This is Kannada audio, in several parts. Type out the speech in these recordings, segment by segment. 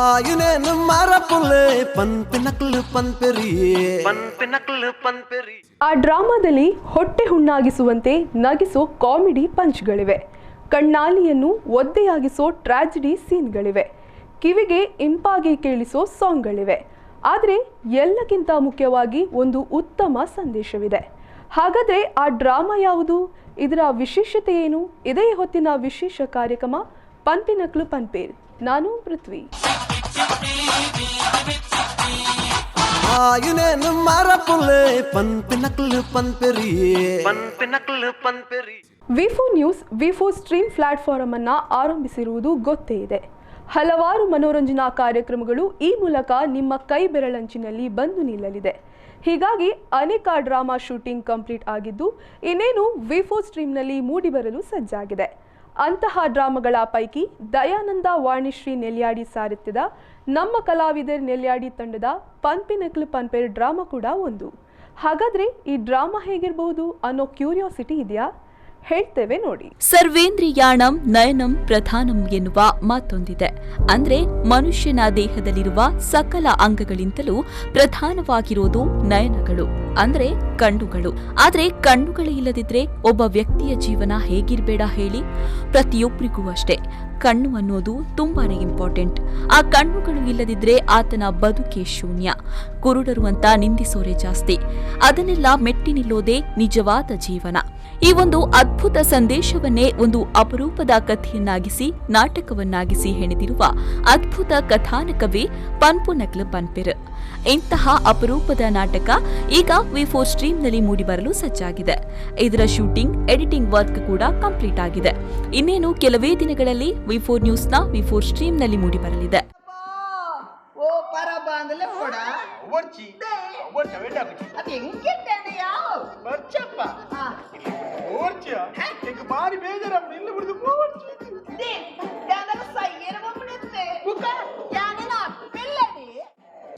ಆಯುನೇನು ಮಾರಪುಲ್ಲೆ ಪನ್ಪೆ ನಕ್ಲು ಪನ್ಪೆರಿ ಆ ಡ್ರಾಮಾದಲ್ಲಿ ಹೊಟ್ಟೆ ಹುಣ್ಣಾಗಿಸುವಂತೆ ನಗಿಸೋ ಕಾಮಿಡಿ ಪಂಚ್ಗಳಿವೆ, ಕಣ್ಣಾಲಿಯನ್ನು ಒದ್ದೆಯಾಗಿಸೋ ಟ್ರಾಜಿಡಿ ಸೀನ್ಗಳಿವೆ, ಕಿವಿಗೆ ಇಂಪಾಗಿ ಕೇಳಿಸೋ ಸಾಂಗ್ಗಳಿವೆ. ಆದರೆ ಎಲ್ಲಕ್ಕಿಂತ ಮುಖ್ಯವಾಗಿ ಒಂದು ಉತ್ತಮ ಸಂದೇಶವಿದೆ. ಹಾಗಾದರೆ ಆ ಡ್ರಾಮಾ ಯಾವುದು? ಇದರ ವಿಶೇಷತೆ ಏನು? ಇದೇ ಹೊತ್ತಿನ ವಿಶೇಷ ಕಾರ್ಯಕ್ರಮ ಪನ್ಪಿನಕ್ಲು ಪನ್ಪೇರ್. ನಾನು ಪೃಥ್ವಿ. ಆಯುನೇನು ಮಾರಪುಲ್ಲೆ ಪನ್ಪೆ ನಕ್ಲು ಪನ್ಪೆರಿ. ವಿ4 ನ್ಯೂಸ್ ವಿ4 ಸ್ಟ್ರೀಮ್ ಪ್ಲಾಟ್ಫಾರ್ಮ್ ಅನ್ನು ಆರಂಭಿಸಿರುವುದು ಗೊತ್ತೇ ಇದೆ. ಹಲವಾರು ಮನೋರಂಜನಾ ಕಾರ್ಯಕ್ರಮಗಳು ಈ ಮೂಲಕ ನಿಮ್ಮ ಕೈ ಬೆರಳಂಚಿನಲ್ಲಿ ಬಂದು ನಿಲ್ಲಲಿದೆ. ಹೀಗಾಗಿ ಅನೇಕ ಡ್ರಾಮಾ ಶೂಟಿಂಗ್ ಕಂಪ್ಲೀಟ್ ಆಗಿದ್ದು ಇನ್ನೇನು ವಿ4 ಸ್ಟ್ರೀಮ್ನಲ್ಲಿ ಮೂಡಿಬರಲು ಸಜ್ಜಾಗಿದೆ. ಅಂತಹ ಡ್ರಾಮಾಗಳ ಪೈಕಿ ದಯಾನಂದ ವಾಣಿಶ್ರೀ ನೆಲ್ಯಾಡಿ ಸಾರಥ್ಯದ ನಮ್ಮ ಕಲಾವಿದರ್ ನೆಲ್ಯಾಡಿ ತಂಡದ ಪನ್ಪಿನಕ್ಲು ಪನ್ಪೇರ್ ಡ್ರಾಮಾ ಕೂಡ ಒಂದು. ಹಾಗಾದ್ರೆ ಈ ಡ್ರಾಮಾ ಹೇಗಿರಬಹುದು ಅನ್ನೋ ಕ್ಯೂರಿಯಾಸಿಟಿ ಇದೆಯಾ? ಹೇಳ್ತೇವೆ ನೋಡಿ. ಸರ್ವೇಂದ್ರಿಯಾಣಂ ನಯನಂ ಪ್ರಧಾನಂ ಎನ್ನುವ ಮಾತೊಂದಿದೆ. ಅಂದ್ರೆ ಮನುಷ್ಯನ ದೇಹದಲ್ಲಿರುವ ಸಕಲ ಅಂಗಗಳಿಂತಲೂ ಪ್ರಧಾನವಾಗಿರೋದು ನಯನಗಳು, ಅಂದ್ರೆ ಕಣ್ಣುಗಳು. ಆದ್ರೆ ಕಣ್ಣುಗಳೇ ಇಲ್ಲದಿದ್ರೆ ಒಬ್ಬ ವ್ಯಕ್ತಿಯ ಜೀವನ ಹೇಗಿರ್ಬೇಡ ಹೇಳಿ? ಪ್ರತಿಯೊಬ್ಬರಿಗೂ ಅಷ್ಟೇ ಕಣ್ಣು ಅನ್ನೋದು ತುಂಬಾನೇ ಇಂಪಾರ್ಟೆಂಟ್. ಆ ಕಣ್ಣುಗಳು ಇಲ್ಲದಿದ್ರೆ ಆತನ ಬದುಕೇ ಶೂನ್ಯ. ಕುರುಡರು ಅಂತ ನಿಂದಿಸೋರೆ ಜಾಸ್ತಿ. ಅದನ್ನೆಲ್ಲ ಮೆಟ್ಟಿ ನಿಲ್ಲೋದೇ ನಿಜವಾದ ಜೀವನ. ಈ ಒಂದು ಅದ್ಭುತ ಸಂದೇಶವನ್ನೇ ಒಂದು ಅಪರೂಪದ ಕಥೆಯನ್ನಾಗಿಸಿ ನಾಟಕವನ್ನಾಗಿಸಿ ಹೆಣೆದಿರುವ ಅದ್ಭುತ ಕಥಾನಕವೇ ಪನ್ಪುನಕ್ಲು ಪನ್ಪೇರ್. ಇಂತಹ ಅಪರೂಪದ ನಾಟಕ ಈಗ ವಿ4 ಸ್ಟ್ರೀಮ್ನಲ್ಲಿ ಮೂಡಿಬರಲು ಸಜ್ಜಾಗಿದೆ. ಇದರ ಶೂಟಿಂಗ್, ಎಡಿಟಿಂಗ್ ವರ್ಕ್ ಕೂಡ ಕಂಪ್ಲೀಟ್ ಆಗಿದೆ. ಇನ್ನೇನು ಕೆಲವೇ ದಿನಗಳಲ್ಲಿ ವಿ4 ನ್ಯೂಸ್ನ ವಿ4 ಸ್ಟ್ರೀಮ್ನಲ್ಲಿ ಮೂಡಿಬರಲಿದೆ.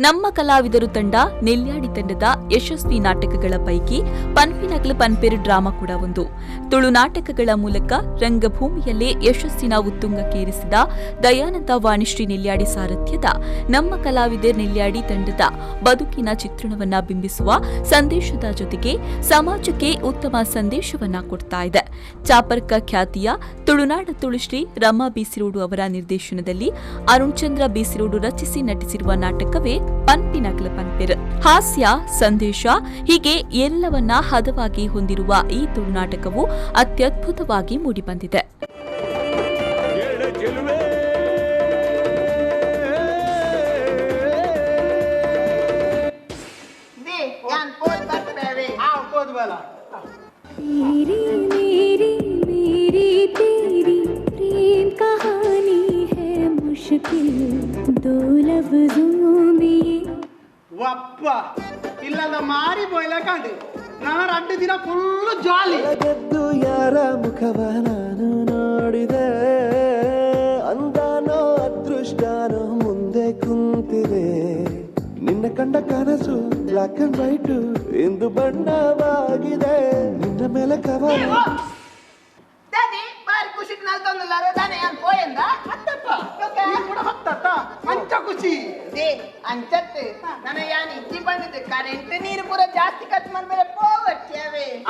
ನಮ್ಮ ಕಲಾವಿದರು ತಂಡ ನೆಲ್ಯಾಡಿ ತಂಡದ ಯಶಸ್ವಿ ನಾಟಕಗಳ ಪೈಕಿ ಪನ್ಪಿನಕ್ಲು ಪನ್ಪೇರ್ ಡ್ರಾಮಾ ಕೂಡ ಒಂದು. ತುಳು ನಾಟಕಗಳ ಮೂಲಕ ರಂಗಭೂಮಿಯಲ್ಲೇ ಯಶಸ್ಸಿನ ಉತ್ತುಂಗಕ್ಕೇರಿಸಿದ ದಯಾನಂದ ವಾಣಿಶ್ರೀ ನೆಲ್ಯಾಡಿ ಸಾರಥ್ಯದ ನಮ್ಮ ಕಲಾವಿದರ್ ನೆಲ್ಯಾಡಿ ತಂಡದ ಬದುಕಿನ ಚಿತ್ರಣವನ್ನ ಬಿಂಬಿಸುವ ಸಂದೇಶದ ಜೊತೆಗೆ ಸಮಾಜಕ್ಕೆ ಉತ್ತಮ ಸಂದೇಶವನ್ನ ಕೊಡ್ತಾ ಇದೆ. ಚಾಪರ್ಕ ಖ್ಯಾತಿಯ ತುಳುನಾಡ ತುಳುಶ್ರೀ ರಮಾ ಬೀಸಿರೋಡು ಅವರ ನಿರ್ದೇಶನದಲ್ಲಿ ಅರುಣ್ ಚಂದ್ರ ಬೀಸಿರೋಡು ರಚಿಸಿ ನಟಿಸಿರುವ ನಾಟಕವೇ ಪನ್ಪಿನಕ್ಲು ಪನ್ಪೇರ್. ಹಾಸ್ಯ, ಸಂದೇಶ ಹೀಗೆ ಎಲ್ಲವನ್ನ ಹದವಾಗಿ ಹೊಂದಿರುವ ಈ ತುಳುನಾಟಕವು ಅತ್ಯದ್ಭುತವಾಗಿ ಮೂಡಿಬಂದಿದೆ. ವಪ್ಪ ಇಲ್ಲದ ಮಾರಿ ಬೋಯ್ಲ ಕಂಡು ನಾನು 2 ದಿನ ಫುಲ್ಲು ಜಾಲಿ. ಗೆದ್ದು ಯಾರ ಮುಖವ ನಾನು ನೋಡಿದೆ, ಅಂದಾನೋ ಅದೃಷ್ಟನೋ ಮುಂದೆ ಕುಂತಿದೆ. ನಿನ್ನ ಕಂಡ ಕನಸು ಬ್ಲಾಕ್ ಅಂಡ್ ವೈಟ್ ಇಂದು ಬಣ್ಣವಾಗಿದೆ. ನಿನ್ನ ಮೇಲೆ ಕವನ ಅಂಚತ್ತೆ ನನಗೆ ಯಾನ್ ಇಜ್ಜಿ ಬಂದಿದ್ದು ಕರೆಂಟ್ ನೀರು ಪೂರ ಜಾಸ್ತಿ ಖರ್ಚು ಮಾಡ್ಬೇಡ ಪೋವಟ್ಟೆ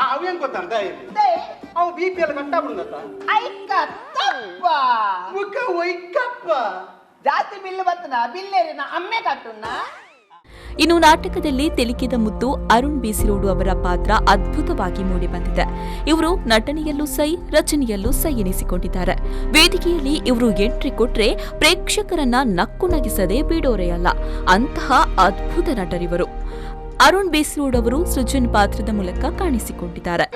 ಅವೇನ್ ಗೊತ್ತಂತ ಅವು BP ಎಲ್ಲ ಕಟ್ಟಾಬಿಡುತ್ತ ಐಕತ್ತಪ್ಪ ಮುಖ ಒಯ್ಕಪ್ಪ ಜಾಸ್ತಿ ಬಿಲ್ ಬರ್ತನ ಬಿಲ್ಲೇರಿ ನಾ ಅಮ್ಮೆ ಕಟ್ಟುನ್ನ. ಇನ್ನು ನಾಟಕದಲ್ಲಿ ತೆಲಿಕಿದ ಮುತ್ತು ಅರುಣ್ ಬೀಸಿರೋಡು ಅವರ ಪಾತ್ರ ಅದ್ಭುತವಾಗಿ ಮೂಡಿಬಂದಿದೆ. ಇವರು ನಟನೆಯಲ್ಲೂ ಸೈ, ರಚನೆಯಲ್ಲೂ ಸೈ ಎನಿಸಿಕೊಂಡಿದ್ದಾರೆ. ವೇದಿಕೆಯಲ್ಲಿ ಇವರು ಎಂಟ್ರಿ ಕೊಟ್ರೆ ಪ್ರೇಕ್ಷಕರನ್ನ ನಕ್ಕು ನಗಿಸದೆ ಬಿಡೋರೇ ಅಲ್ಲ. ಅಂತಹ ಅದ್ಭುತ ನಟರಿವರು. ಅರುಣ್ ಬೀಸಿರೋಡು ಅವರು ಸೃಜನ್ ಪಾತ್ರದ ಮೂಲಕ ಕಾಣಿಸಿಕೊಂಡಿದ್ದಾರೆ.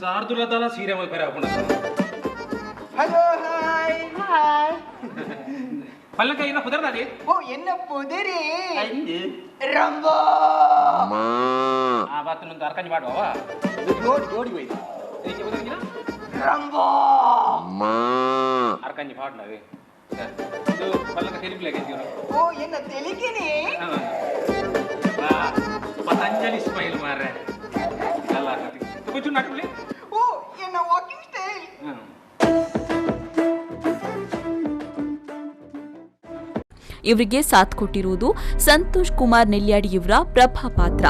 ಶಾರ್ದುಲದಲ್ಲ ಸೀರೆ ಮಲ್ಪರೆ ಹಾಕೊಂಡ. Hello, hi hi. ಪಲ್ಲಕ ಇನ್ನ ಪುದರ್ದಾಗೆ? ಓ ಎನ್ನ ಪುದರಿ ರಂಬೋ. ಆ ಬಾತನೊಂದು ಅರ್ಕಂಜಿ ಮಾಡುವ ಜೋಡಿ ಜೋಡಿ ಹೋಯ್ತು ಅರ್ಕಂಜಿ ಪಾಡ್ನವೇ ಇದು ಪಲ್ಲಕ ತೆಲಿಪ್ಲಾಗೆ ಓ ಎನ್ನ ತೆಲಿಗಿನಿ ಪತಂಜಲಿ ಸ್ಮೈಲ್ ಮಾರ್ರೆ ಎಲ್ಲ ಕುಚು ನಟ್ಲಿ ಓ ಎನ್ನ ವಾಕಿಂಗ್ ಸ್ಟೈಲ್. ಇವರಿಗೆ ಸಾಥ್ ಕೊಟ್ಟಿರುವುದು ಸಂತೋಷ್ ಕುಮಾರ್ ನೆಲ್ಯಾಡಿಯವರ ಪ್ರಭಾ ಪಾತ್ರ.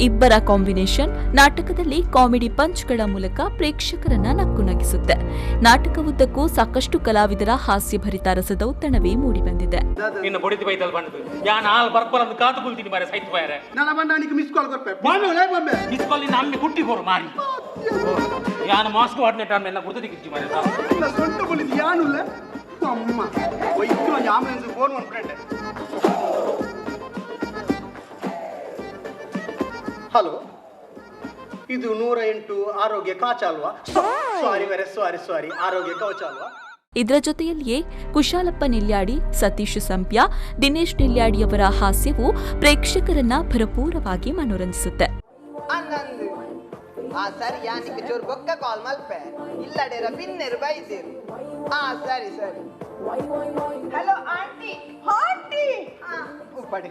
ಇಬ್ಬರ ಕಾಂಬಿನೇಷನ್ ನಾಟಕದಲ್ಲಿ ಕಾಮಿಡಿ ಪಂಚ್ಗಳ ಮೂಲಕ ಪ್ರೇಕ್ಷಕರನ್ನ ನಕ್ಕು ನಗಿಸುತ್ತೆ. ನಾಟಕವುದ್ದಕ್ಕೂ ಸಾಕಷ್ಟು ಕಲಾವಿದರ ಹಾಸ್ಯಭರಿತ ರಸದೌತಣವೇ ಮೂಡಿಬಂದಿದೆ. ಇನ್ನು ಬೊಡಿತಿ ಬೈತಲ್ ಬಂದು ಯಾನ್ ಆಲ್ ಬರ್ಬರಂದು ಕಾತು ಕುಲ್ತೀನಿ ಮಾರೆ ಸೈತ್ ಬಾಯರೆ ನನ್ನ ಬಂದಾನಿಗೆ ಮಿಸ್ ಕಾಲ್ ಕೊರ್ಪೆ ಬಾಂಬೆ ಲೈ ಬಾಂಬೆ ಮಿಸ್ ಕಾಲ್ ಇನ್ನು ಅಮ್ಮೆ ಕುಟ್ಟಿ ಕೊರು ಮಾರಿ ಯಾನ್ ಮಾಸ್ಕ್ ವಾಡ್ನೆಟ್ ಅಮ್ಮೆಲ್ಲ ಗುರ್ತು ಕಿಚ್ಚಿ ಮಾರೆ ಇಲ್ಲ ಸೊಂಟ ಬಲಿದ್ ಯಾನುಲ್ಲ ಅಮ್ಮ ಒಯ್ತು ಒಂದು ಆಂಬುಲೆನ್ಸ್ ಫೋನ್ ಒಂದು ಫ್ರೆಂಡ್. ಹಲೋ, ಇದು 108 ಆರೋಗ್ಯ ಕವಚ ಅಲ್ವಾ? ಸಾರಿ ಆರೋಗ್ಯ ಕವಚ ಅಲ್ವಾ? ಇದರ ಜೊತೆಯಲ್ಲಿಯೇ ಕುಶಾಲಪ್ಪ ನೆಲ್ಯಾಡಿ, ಸತೀಶ್ ಸಂಪ್ಯ, ದಿನೇಶ್ ನೆಲ್ಯಾಡಿಯವರ ಹಾಸ್ಯವು ಪ್ರೇಕ್ಷಕರನ್ನ ಭರಪೂರವಾಗಿ ಮನೋರಂಜಿಸುತ್ತೆ. ಅನ್ನಂದು ಸರಿ ಯಾನಿಗೆ ಚೋರ್ ಬೊಕ್ಕ ಕಾಲ್ ಮಲ್ಪೆ ಇಲ್ಲಡೆರ ಪಿನ್ನೆರು ಬೈದೇರು. ಸರಿ ಹಲೋ ಆಂಟಿ. ಆಂಟಿ ಉಪ್ಪಡಿ.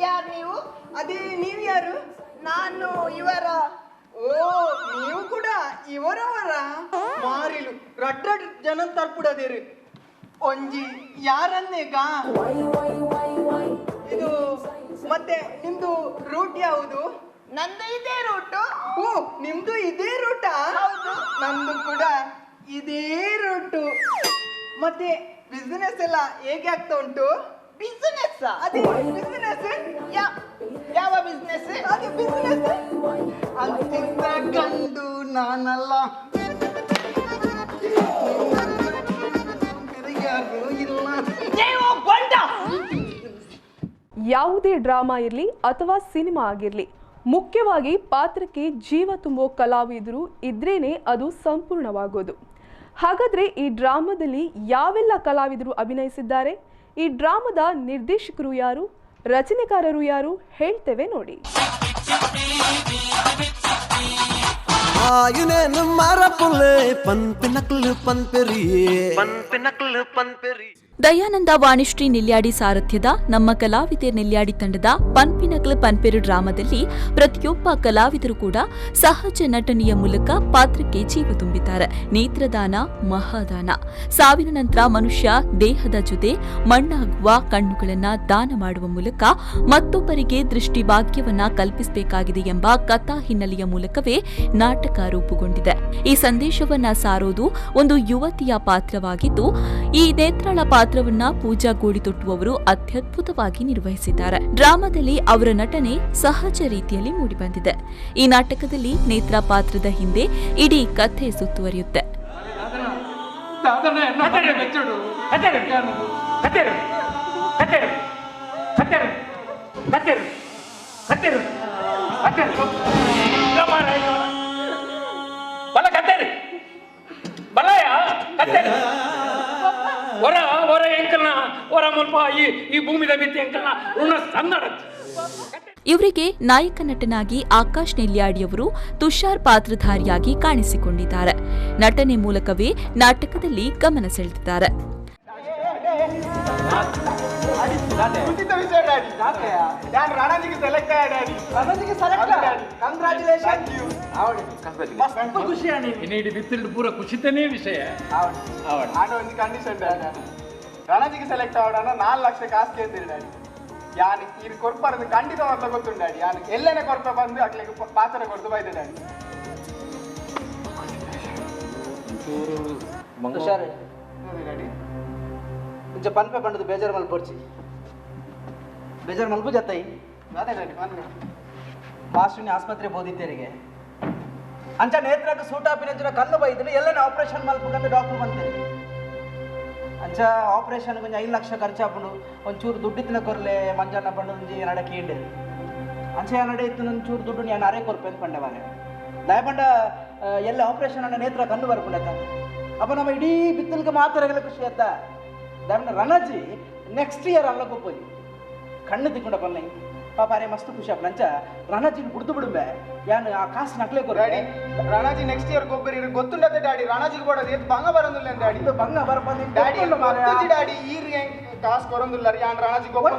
ಯಾರು ನೀವು? ಅದೇ ನೀವು ಯಾರು? ನಾನು ಇವರ. ಓ ನೀವು ಕೂಡ ಇವರವರ ಮಾರಿಲು ರಡ್ ಜನ ತರ್ಪುಡದೇರಿ ಒಂಜಿ ಯಾರನ್ನೇಗ ಇದು. ಮತ್ತೆ ನಿಮ್ದು ರೂಟ್ ಯಾವುದು? ನಂದು ಇದೇ ರೂಟು. ಓ ನಿಮ್ದು ಇದೇ ರೂಟಾ? ಹೌದು, ನಂದು ಕೂಡ ಇದೇ ರೂಟು. ಮತ್ತೆ ಬಿಸಿನೆಸ್ ಎಲ್ಲ ಹೇಗೆ ಆಗ್ತಾ ಉಂಟು? ಬಿಸಿನೆಸ್ ಅದೇ ಬಿಸಿನೆಸ್. ಯಾವ ಬಿಸಿನೆಸ್? ಅದೇ ಬಿಸಿನೆಸ್ ಅಂತಿಂದ ಕಂಡು ನಾನಲ್ಲ ಯಾರು ಇಲ್ಲ. ಯಾವುದೇ ಡ್ರಾಮಾ ಇರಲಿ ಅಥವಾ ಸಿನಿಮಾ ಆಗಿರಲಿ, ಮುಖ್ಯವಾಗಿ ಪಾತ್ರಕ್ಕೆ ಜೀವ ತುಂಬೋ ಕಲಾವಿದರು ಇದ್ರೇನೆ ಅದು ಸಂಪೂರ್ಣವಾಗೋದು. ಹಾಗಾದ್ರೆ ಈ ಡ್ರಾಮಾದಲ್ಲಿ ಯಾವೆಲ್ಲ ಕಲಾವಿದರು ಅಭಿನಯಿಸಿದ್ದಾರೆ? ಈ ಡ್ರಾಮಾದ ನಿರ್ದೇಶಕರು ಯಾರು, ರಚನೆಕಾರರು ಯಾರು, ಹೇಳ್ತೇವೆ ನೋಡಿ. ದಯಾನಂದ ವಾಣಿಶ್ರೀ ನೆಲ್ಯಾಡಿ ಸಾರಥ್ಯದ ನಮ್ಮ ಕಲಾವಿದೆ ನೆಲ್ಯಾಡಿ ತಂಡದ ಪನ್ಪಿನಕ್ಲು ಪನ್ಪೆರು ಡ್ರಾಮಾದಲ್ಲಿ ಪ್ರತಿಯೊಬ್ಬ ಕಲಾವಿದರು ಕೂಡ ಸಹಜ ನಟನೆಯ ಮೂಲಕ ಪಾತ್ರಕ್ಕೆ ಜೀವ ತುಂಬಿದ್ದಾರೆ. ನೇತ್ರದಾನ ಮಹಾದಾನ. ಸಾವಿನ ನಂತರ ಮನುಷ್ಯ ದೇಹದ ಜೊತೆ ಮಣ್ಣಾಗುವ ಕಣ್ಣುಗಳನ್ನ ದಾನ ಮಾಡುವ ಮೂಲಕ ಮತ್ತೊಬ್ಬರಿಗೆ ದೃಷ್ಟಿ ಭಾಗ್ಯವನ್ನ ಕಲ್ಪಿಸಬೇಕಾಗಿದೆ ಎಂಬ ಕಥಾ ಹಿನ್ನೆಲೆಯ ಮೂಲಕವೇ ನಾಟಕ ರೂಪುಗೊಂಡಿದೆ. ಈ ಸಂದೇಶವನ್ನ ಸಾರೋದು ಒಂದು ಯುವತಿಯ ಪಾತ್ರವಾಗಿದ್ದು, ಈ ನೇತ್ರಾಳ ಪಾತ್ರವನ್ನ ಪೂಜಾ ಗೋಡಿತೊಟ್ಟುವವರು ಅತ್ಯದ್ಭುತವಾಗಿ ನಿರ್ವಹಿಸಿದ್ದಾರೆ. ಡ್ರಾಮಾದಲ್ಲಿ ಅವರ ನಟನೆ ಸಹಜ ರೀತಿಯಲ್ಲಿ ಮೂಡಿಬಂದಿದೆ. ಈ ನಾಟಕದಲ್ಲಿ ನೇತ್ರ ಪಾತ್ರದ ಹಿಂದೆ ಇಡೀ ಕಥೆ ಸುತ್ತುವರಿಯುತ್ತೆ. ಇವರಿಗೆ ನಾಯಕ ನಟನಾಗಿ ಆಕಾಶ್ ನೆಲ್ಯಾಡಿಯವರು ತುಷಾರ್ ಪಾತ್ರಧಾರಿಯಾಗಿ ಕಾಣಿಸಿಕೊಂಡಿದ್ದಾರೆ. ನಟನೆ ಮೂಲಕವೇ ನಾಟಕದಲ್ಲಿ ಗಮನ ಸೆಳೆದಿದ್ದಾರೆ. ಪೂರ ಖುಷಿತನೇ ವಿಷಯ. ರಣಜಿಗೆ ಸೆಲೆಕ್ಟ್ ಆವಡನ 4 ಲಕ್ಷ ಕಾಸು ಕೇಳ್ತೀರಿ ಡ್ಯಾಡಿ. ಯಾನಿ ಇದು ಕೊರ್ಪರದು ಖಂಡಿತ ಅಂತ ಗೊತ್ತುಂಟು ಡ್ಯಾಡಿ. ಯಾನು ಎಲ್ಲೇನೆ ಕೊರ್ಪ ಬಂದು ಅಕ್ಲಿಗೆ ಪಾತ್ರ ಕೊಡ್ತು ಬೈದೆ ಡ್ಯಾಡಿ. ಡ್ಯಾಡಿ ಇಂಚ ಪನ್ಪೆ ಬಂಡದು ಬೇಜಾರು ಮಲ್ಪೊಡ್ಚಿ ಬೇಜಾರು ಮಲ್ಪು ಜತ್ತೈ ಅದೇ ಡ್ಯಾಡಿ ಬಂದು ಮಾಸ್ಟರ್ನಿ ಆಸ್ಪತ್ರೆ ಬೋದಿದ್ದೇರಿಗೆ ಅಂಚ ನೇತ್ರಕ್ಕೆ ಸೂಟಾಪಿನ ಕಲ್ಲು ಬೈದ್ರೆ ಎಲ್ಲನೇ ಆಪರೇಷನ್ ಮಲ್ಪಕ್ಕಂತ ಡಾಕ್ಟರ್ ಬಂತೇನೆ. ಅಂಚ ಆಪರೇಷನ್ ಕೊಂಚ 5 ಲಕ್ಷ ಖರ್ಚಾಪುಂಡು. ಒಂಚೂರು ದುಡ್ಡಿತ್ತಿನ ಕೊರ್ಲೆ ಮಂಜಣ್ಣ ಬಂಡೊಂಜಿ ನಡಕ್ಕೆ ಇಂಡೆ ಅಂಚ ನಡೆ ಇತ್ತು ಒಂಚೂರು ದುಡ್ಡು ನಾನು ಅರೆ ಕೊರ್ಪೆ ಅಂತ ಪಂಡೆ ಮಾರೆ ದಯಪಂಡ ಎಲ್ಲ ಆಪರೇಷನ್ ಅನ್ನ ನೇತ್ರ ಕಣ್ಣು ಬರ್ಪುಂಡತ್ತ. ಅಪ್ಪ ನಮ್ಮ ಇಡೀ ಬಿತ್ತಲ್ಗೆ ಮಾತಾಡಗಲ ಖುಷಿ ಅತ್ತ. ದಯಪಂಡ ರಣಜಿ ನೆಕ್ಸ್ಟ್ ಇಯರ್ ಅಲ್ಲ ಕೊಪ್ಪೋಯಿ ಕಣ್ಣು ತಿಕ್ಕೊಂಡ ಪನ್ನೈ ಪಾಪ ಅರೆ ಮಸ್ತ್ ಖುಷಿ ಆಪ್ ನಂಚ ರಣಜಿನ್ ಕುಡ್ದು ಬಿಡುಂಬೆ ಯಾನ್ ಆ ಕಾಸು ನಕ್ಲೆ ಡ್ಯಾಡಿ ರಣಾಜಿ ನೆಕ್ಸ್ಟ್ ಇಯರ್ ಗೊಬ್ಬರ ಇರು ಗೊತ್ತುಂಡತೆ ಡ್ಯಾಡಿ ರಣಾಜಿಗೆ ಕೊಡೋದು ಏತ್ ಭಂಗ ಬರಂದಿಲ್ಲ ಡ್ಯಾಡಿ ಬಂಗ ಬರಬಂದು ಡ್ಯಾಡಿ ಡ್ಯಾಡಿ ಈರ್ ಕಾಸು ಕೊರೊಂದಿಲ್ಲ ಯಾನ್ ರಣಾಜಿ ಗೊಬ್ಬರ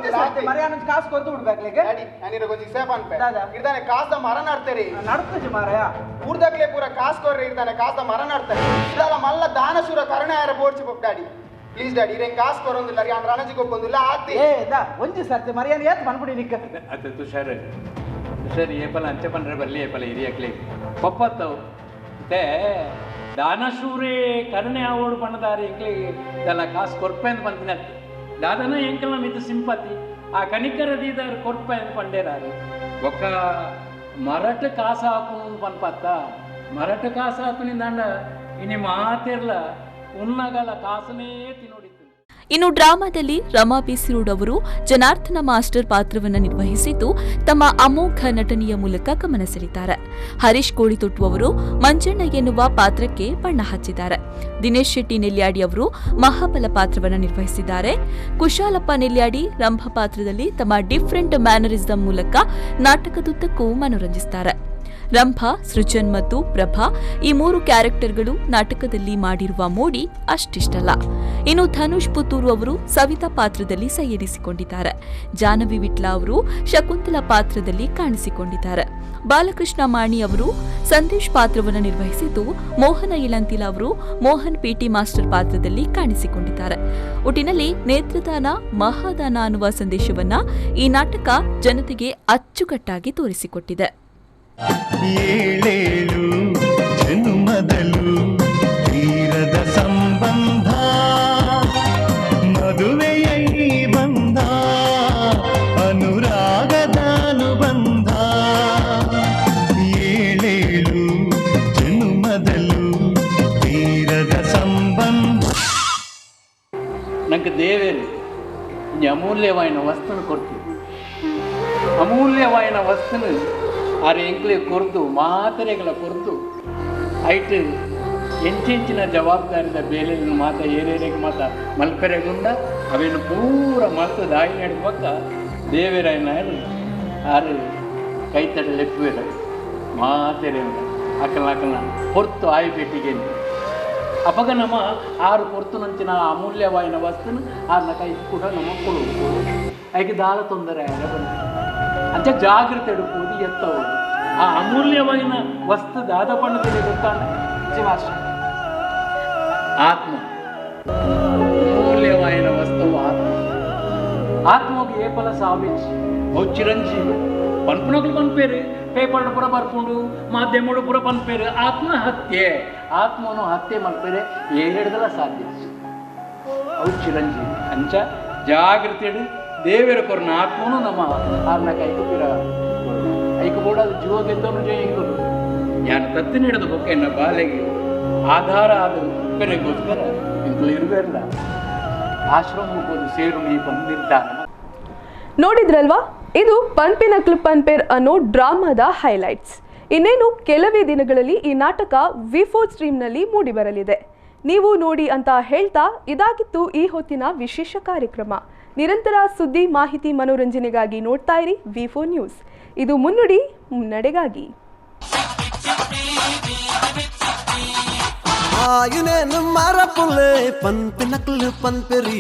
ಮರ್ಯಾನ ಕಾಸು ಕೊಡ್ದು ಬಿಡ್ಬೇಕ್ಲಿಗೆ ಡ್ಯಾಡಿ ನಾನಿರ ಗೊಂಜಿ ಸೇಫ್ ಅನ್ಪೆ ಇರ್ತಾನೆ ಕಾಸ ಮರ ನಡ್ತಾರೆ ನಡ್ತಜಿ ಮಾರಾಯ ಊರ್ದಾಗ್ಲೇ ಪೂರ ಕಾಸು ಕೊರ್ರೆ ಇರ್ತಾನೆ ಕಾಸ ಮರ ನಡ್ತಾರೆ ಇದಲ್ಲ ಮಲ್ಲ ದಾನಶೂರ ಕರುಣೆ ಯಾರ ಬೋರ್ಚಿ ಡ್ಯಾಡಿ ಪ್ಲೀಸ್ ಡ್ಯಾಡಿ ಇರೇನ್ ಕಾಸು ಕೊರೊಂದಿಲ್ಲ ಯಾನ್ ರಣಾಜಿ ಗೊಬ್ಬೊಂದಿಲ್ಲ ಆತಿ ಏ ದಾ ಒಂಜಿ ಸರ್ತಿ ಮರ್ಯಾನ ಏತ್ ಮನ್ಬಿಡಿ ನಿಕ್ಕ ಅದು ತುಷಾರ್ ಏಪಲ ಅಂಚೆ ಪಂಡ್ರೆ ಬರ್ಲಿ ಏಪಲ ಹಿರಿಯಕ್ಲಿ ಪಪ್ಪತ್ತವು ಮತ್ತೆ ದಾನಶೂರೇ ಕರುಣೆ ಆವೋಡು ಪಣ್ಣದಾರೆ ಎಂಕ್ಲಿ ಇದೆಲ್ಲ ಕಾಸು ಕೊರ್ಪೆ ಅಂತ ಪಂತಿನ ದಾದನ ಎಂಕಲ ಮಿತ್ತು ಸಿಂಪತಿ ಆ ಕನಿಕರದಿದಾರು ಕೊರ್ಪೆ ಅಂತ ಪಂಡೇರಾರು ಒಕ್ಕ ಮರಟ ಕಾಸು ಹಾಕೊಂಡು ಪನ್ಪತ್ತ ಮರಟ ಕಾಸು ಹಾಕುನಿಂದ ಇನಿ ಮಾತಿರ್ಲ ಉನ್ನಗಲ ಕಾಸನೇ ತಿನ್ನೋಡಿತ್ತು. ಇನ್ನು ಡ್ರಾಮಾದಲ್ಲಿ ರಮಾ ಬಿಸಿರೋಡ್ ಅವರು ಜನಾರ್ದನ ಮಾಸ್ಟರ್ ಪಾತ್ರವನ್ನು ನಿರ್ವಹಿಸಿದ್ದು ತಮ್ಮ ಅಮೋಘ ನಟನೆಯ ಮೂಲಕ ಗಮನ ಸೆಳೆದಿದ್ದಾರೆ. ಹರೀಶ್ ಕೋಳಿತೊಟ್ಟು ಅವರು ಮಂಜಣ್ಣ ಎನ್ನುವ ಪಾತ್ರಕ್ಕೆ ಬಣ್ಣ ಹಚ್ಚಿದ್ದಾರೆ. ದಿನೇಶ್ ಶೆಟ್ಟಿ ನೆಲ್ಯಾಡಿ ಅವರು ಮಹಾಬಲ ಪಾತ್ರವನ್ನು ನಿರ್ವಹಿಸಿದ್ದಾರೆ. ಕುಶಾಲಪ್ಪ ನೆಲ್ಯಾಡಿ ರಂಭ ಪಾತ್ರದಲ್ಲಿ ತಮ್ಮ ಡಿಫರೆಂಟ್ ಮ್ಯಾನರಿಸಂ ಮೂಲಕ ನಾಟಕದುದ್ದಕ್ಕೂ ಮನೋರಂಜಿಸುತ್ತಾರೆ. ರಂಭ, ಸೃಜನ್ ಮತ್ತು ಪ್ರಭಾ ಈ 3 ಕ್ಯಾರೆಕ್ಟರ್ಗಳು ನಾಟಕದಲ್ಲಿ ಮಾಡಿರುವ ಮೋಡಿ ಅಷ್ಟಿಷ್ಟಲ್ಲ. ಇನ್ನು ಧನುಷ್ ಪುತ್ತೂರು ಅವರು ಸವಿತಾ ಪಾತ್ರದಲ್ಲಿ ಸೈಯೆನಿಸಿಕೊಂಡಿದ್ದಾರೆ. ಜಾಹ್ನವಿ ವಿಟ್ಲ ಅವರು ಶಕುಂತಲಾ ಪಾತ್ರದಲ್ಲಿ ಕಾಣಿಸಿಕೊಂಡಿದ್ದಾರೆ. ಬಾಲಕೃಷ್ಣ ಮಾಣಿ ಅವರು ಸಂದೇಶ್ ಪಾತ್ರವನ್ನು ನಿರ್ವಹಿಸಿದ್ದು, ಮೋಹನ ಇಳಂತಿಲ ಅವರು ಮೋಹನ್ ಪಿಟಿ ಮಾಸ್ಟರ್ ಪಾತ್ರದಲ್ಲಿ ಕಾಣಿಸಿಕೊಂಡಿದ್ದಾರೆ. ಒಟ್ಟಿನಲ್ಲಿ ನೇತ್ರದಾನ ಮಹಾದಾನ ಅನ್ನುವ ಸಂದೇಶವನ್ನ ಈ ನಾಟಕ ಜನತೆಗೆ ಅಚ್ಚುಕಟ್ಟಾಗಿ ತೋರಿಸಿಕೊಟ್ಟಿದೆ. ಏಳೇಳು ಜನುಮದಲು ತೀರದ ಸಂಬಂಧ ಮದುವೆಯಲ್ಲಿ ಬಂದ ಅನುರಾಗದ ಅನುಬಂಧ ಏಳೇಳು ಜನುಮದಲು ತೀರದ ಸಂಬಂಧ. ನಂಗೆ ದೇವೇರು ಈ ಅಮೂಲ್ಯವಾಯಿನ ವಸ್ತುನ ಕೊಡ್ತೀವಿ. ಅಮೂಲ್ಯವಾಯಿನ ವಸ್ತುನ ಆರು ಎಂಕ್ಲೆ ಕೊರ್ದು ಮಾತ್ರೆಗಳ ಕೊರ್ದು ಐಟ್ ಎಂಚಿನ ಜವಾಬ್ದಾರಿದ ಬೇಲೆಯನ್ನು ಮಾತ ಏನೇರಿಗೆ ಮಾತ ಮಲ್ಪೆರೆಗುಂಡ ಅವೇನು ಪೂರ ಮಲ್ತು ದಾಯಿ ನಡ್ಬೇಕ ದೇವೇರಾಯನ ಆರು ಕೈತಡ ಲೆಪ್ಪುವೆರ ಮಾತೆರೆ ಅಕಲ ಹೊರ್ತು ಆಯು ಪೆಟ್ಟಿಗೆ ಅಪಗ ನಮ್ಮ ಆರು ಕೊರ್ತು ನಂಚಿನ ಅಮೂಲ್ಯವಾಯಿನ ವಸ್ತುನ ಆರ್ನ ಕೈ ಕೂಡ ನಮ್ಮ ಕೊಡುವುದು ಐಕೆ ದಾಳ ತೊಂದರೆ ಬಂದ ಅಂಚ ಜಾಗ್ರತೆ ಎಡುಪುವುದು ಎತ್ತವುದು ಆ ಅಮೂಲ್ಯವಾದ ವಸ್ತು ದಾದ ಪಣ್ಣದಲ್ಲಿ ಗೊತ್ತಾನೆ ಆತ್ಮ ಅಮೂಲ್ಯವಾದ ವಸ್ತುವು ಆತ್ಮ. ಆತ್ಮಗೆ ಏಪಲ ಸಾವಿಚ್ಚಿ ಅವು ಚಿರಂಜೀವಿ ಪನ್ಪುನಗಳು ಪನ್ಪೇರು ಪೇಪರ್ ಪುರ ಬರ್ಕೊಂಡು ಮಾಧ್ಯಮಗಳು ಪುರ ಪನ್ಪೇರು ಆತ್ಮಹತ್ಯೆ ಆತ್ಮನು ಹತ್ಯೆ ಮಲ್ಪೇರೆ ಏಳೆಡ್ದಲ ಸಾಧ್ಯ ಅವು ಚಿರಂಜೀವಿ ಅಂಚ ಜಾಗ್ರತೆ ದೇವರ ಕೊರನ ಆತ್ಮನು ನಮ್ಮ ಆರ್ನ ಕೈಕುಪಿರ ಐಕಬೋಡ ಜೀವ ಗೆದ್ದವನು ಜಯಿಗಳು ಯಾರು ತತ್ತಿ ನೀಡದ ಬೊಕ್ಕೆನ್ನ ಬಾಲೆಗೆ ಆಧಾರ ಆದ ಉಪ್ಪನೆಗೋಸ್ಕರ ಇಂತಲು ಇರಬೇಡ ಆಶ್ರಮಕ್ಕೆ ಒಂದು ಸೇರು ನೀ ಬಂದಿದ್ದಾನೆ. ನೋಡಿದ್ರಲ್ವಾ, ಇದು ಪನ್ಪಿನ ಕ್ಲಿಪ್ ಪನ್ಪೇರ್ ಅನ್ನೋ ಡ್ರಾಮಾದ ಹೈಲೈಟ್ಸ್. ಇನ್ನೇನು ಕೆಲವೇ ದಿನಗಳಲ್ಲಿ ಈ ನಾಟಕ V4 ಸ್ಟ್ರೀಮ್ನಲ್ಲಿ ಮೂಡಿಬರಲಿದೆ. ನೀವು ನೋಡಿ ಅಂತ ಹೇಳ್ತಾ ಇದಾಗಿತ್ತು ಈ ಹೊತ್ತಿನ ವಿಶೇಷ ಕಾರ್ಯಕ್ರಮ. ನಿರಂತರ ಸುದ್ದಿ, ಮಾಹಿತಿ, ಮನೋರಂಜನೆಗಾಗಿ ನೋಡ್ತಾ ಇರಿ V4 ನ್ಯೂಸ್. ಇದು ಮುನ್ನುಡಿ ಮುನ್ನಡೆಗಾಗಿ. ಮಾರಪುಲ್ಲೆ ಪನ್ಪಿನಕ್ಲು ಪನ್ಪೆರಿ